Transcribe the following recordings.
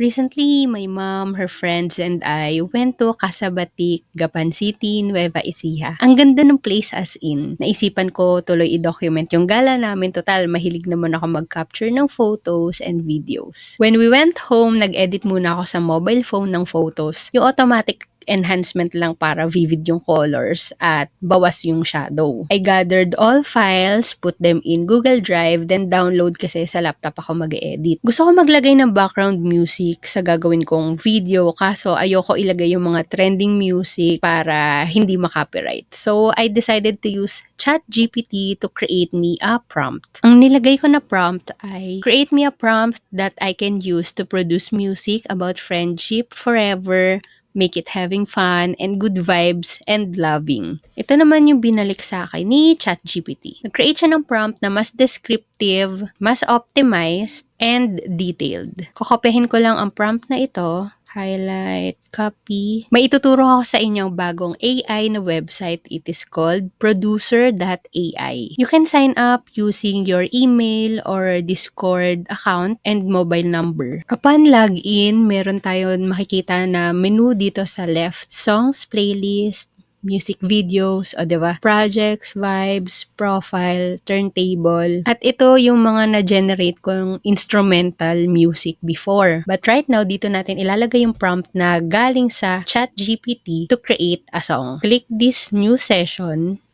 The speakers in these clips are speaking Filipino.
Recently, my mom, her friends, and I went to Casabatic, Gapan City, Nueva Ecija. Ang ganda ng place as in. Naisipan ko tuloy i-document yung gala namin. Total, mahilig naman ako mag-capture ng photos and videos. When we went home, nag-edit muna ako sa mobile phone ng photos. Yung automatic enhancement lang para vivid yung colors at bawas yung shadow. I gathered all files, put them in Google Drive, then download kasi sa laptop ako mag-edit. Gusto ko maglagay ng background music sa gagawin kong video kaso ayoko ilagay yung mga trending music para hindi ma-copyright. So, I decided to use ChatGPT to create me a prompt. Ang nilagay ko na prompt ay create me a prompt that I can use to produce music about friendship forever, make it having fun, and good vibes, and loving. Ito naman yung binalik sa akin ni ChatGPT. Nag-create siya ng prompt na mas descriptive, mas optimized, and detailed. Kokopyahin ko lang ang prompt na ito. Highlight, copy. May ituturo ako sa inyong bagong AI na website. It is called producer.ai. You can sign up using your email or Discord account and mobile number. Upon login, meron tayong makikita na menu dito sa left. Songs, playlist, music videos, o diba? Projects, vibes, profile, turntable. At ito yung mga na-generate kong instrumental music before. But right now, dito natin ilalagay yung prompt na galing sa ChatGPT to create a song. Click this new session.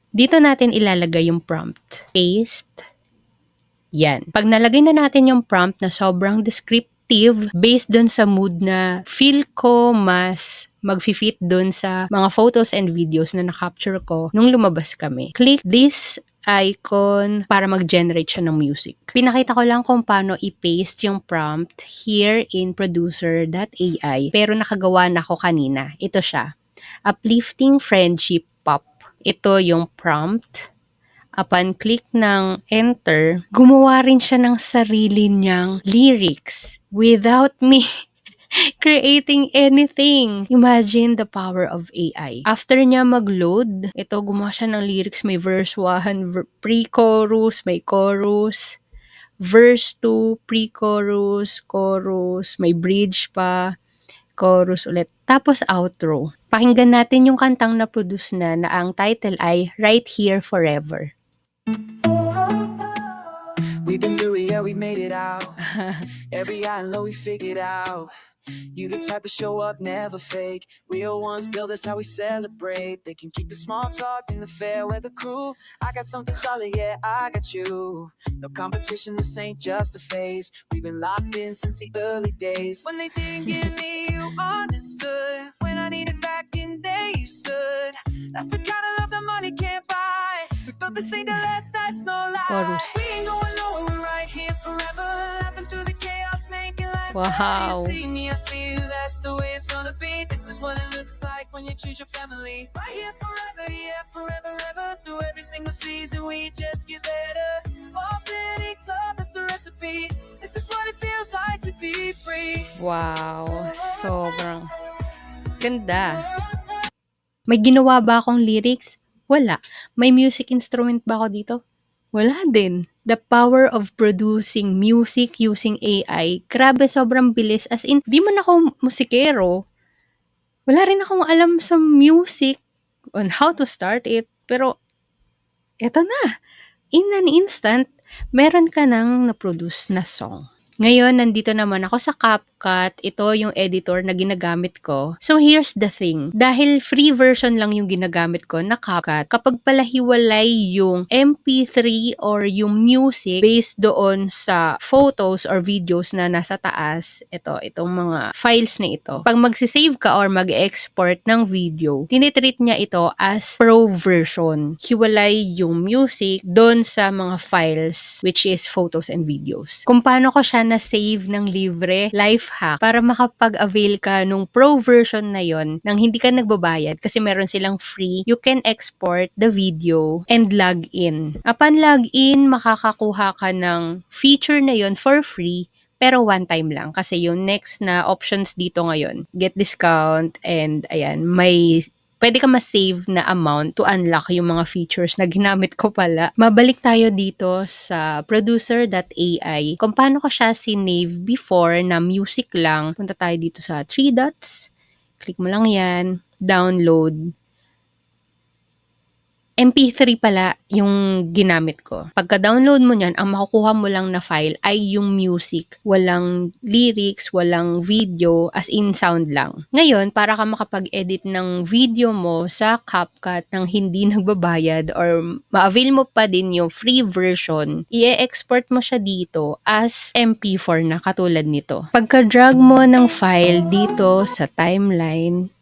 Dito natin ilalagay yung prompt. Paste. Yan. Pag nalagay na natin yung prompt na sobrang descriptive, based dun sa mood na feel ko mas mag-fit dun sa mga photos and videos na na-capture ko nung lumabas kami. Click this icon para mag-generate siya ng music. Pinakita ko lang kung paano i-paste yung prompt here in producer.ai pero nakagawa na ako kanina. Ito siya. Uplifting friendship pop. Ito yung prompt. Upon click ng enter, gumawa rin siya ng sarili niyang lyrics without me creating anything. Imagine the power of AI. After niya mag-load, ito gumawa siya ng lyrics. May verse 1, pre-chorus, may chorus, verse 2, pre-chorus, chorus, may bridge pa, chorus ulit. Tapos outro. Pakinggan natin yung kantang na-produce na ang title ay Right Here Forever. We've been through it, yeah, we made it out. Every high and low we figured out. You the type to show up, never fake. Real ones build us how we celebrate. They can keep the small talk in the fair weather crew. I got something solid, yeah, I got you. No competition, this ain't just a phase. We've been locked in since the early days. When they didn't get me, you understood. When I needed back in, there you stood. That's the kind of love that money can't buy. We built this thing to last, that's no lie. Chorus. We ain't going nowhere, we're right here forever. Laughing through the chaos, making life Wow. better. You see me, I see you, that's the way it's gonna be. This is what it looks like when you choose your family. Right here forever, yeah, forever, ever. Through every single season, we just get better. Authentic love, that's the recipe. This is what it feels like to be free. Wow, sobrang ganda. May ginawa ba akong lyrics? Wala. May music instrument ba ako dito? Wala din. The power of producing music using AI, grabe sobrang bilis. As in, di man ako musikero. Wala rin akong alam sa music on how to start it. Pero, eto na. In an instant, meron ka nang na-produce na song. Ngayon, nandito naman ako sa CapCut. Ito yung editor na ginagamit ko. So, here's the thing. Dahil free version lang yung ginagamit ko na CapCut, kapag palahiwalay yung MP3 or yung music based doon sa photos or videos na nasa taas, itong mga files na ito, pag magsisave ka or mag-export ng video, tinitreat niya ito as pro version. Hiwalay yung music doon sa mga files, which is photos and videos. Kung paano ko siya na-save ng libre, life hack, para makapag-avail ka nung pro version na yon nang hindi ka nagbabayad kasi meron silang free, you can export the video and log in. Upon log in, makakakuha ka ng feature na yon for free, pero one time lang kasi yung next na options dito ngayon, get discount and ayan, may Pwede ka ma-save na amount to unlock yung mga features na ginamit ko pala. Mabalik tayo dito sa producer.ai. Kung paano ko siya sinave before na music lang, punta tayo dito sa three dots. Click mo lang yan. Download. MP3 pala yung ginamit ko. Pagka-download mo niyan, ang makukuha mo lang na file ay yung music. Walang lyrics, walang video, as in sound lang. Ngayon, para ka makapag-edit ng video mo sa CapCut ng hindi nagbabayad or ma-avail mo pa din yung free version, i-export mo siya dito as MP4 na katulad nito. Pagka-drag mo ng file dito sa timeline,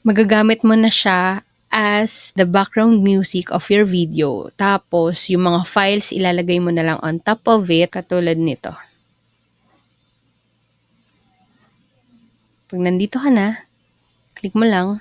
magagamit mo na siya as the background music of your video. Tapos, yung mga files, ilalagay mo na lang on top of it, katulad nito. Pag nandito ka na, click mo lang.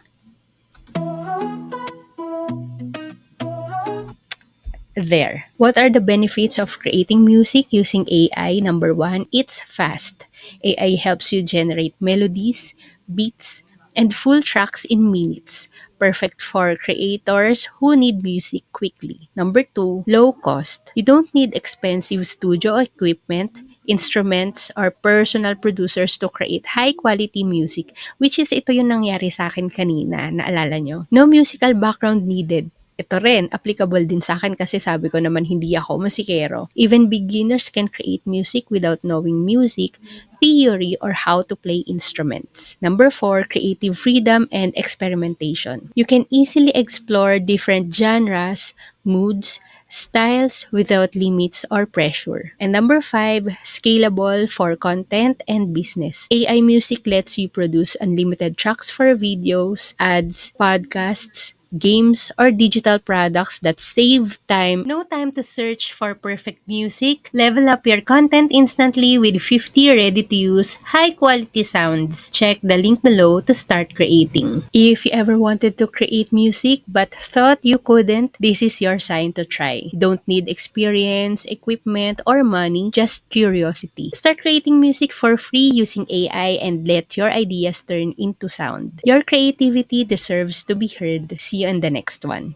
There. What are the benefits of creating music using AI? Number one, it's fast. AI helps you generate melodies, beats, and full tracks in minutes. Perfect for creators who need music quickly. Number two, low cost. You don't need expensive studio equipment, instruments, or personal producers to create high-quality music, which is ito yung nangyari sa akin kanina, naalala nyo? No musical background needed. Ito rin, applicable din sa akin kasi sabi ko naman hindi ako musikero. Even beginners can create music without knowing music, theory, or how to play instruments. Number four, creative freedom and experimentation. You can easily explore different genres, moods, styles without limits or pressure. And number five, scalable for content and business. AI music lets you produce unlimited tracks for videos, ads, podcasts, games, or digital products that save time. No time to search for perfect music. Level up your content instantly with 50 ready-to-use, high-quality sounds. Check the link below to start creating. If you ever wanted to create music but thought you couldn't, this is your sign to try. Don't need experience, equipment, or money, just curiosity. Start creating music for free using AI and let your ideas turn into sound. Your creativity deserves to be heard. See you in the next one.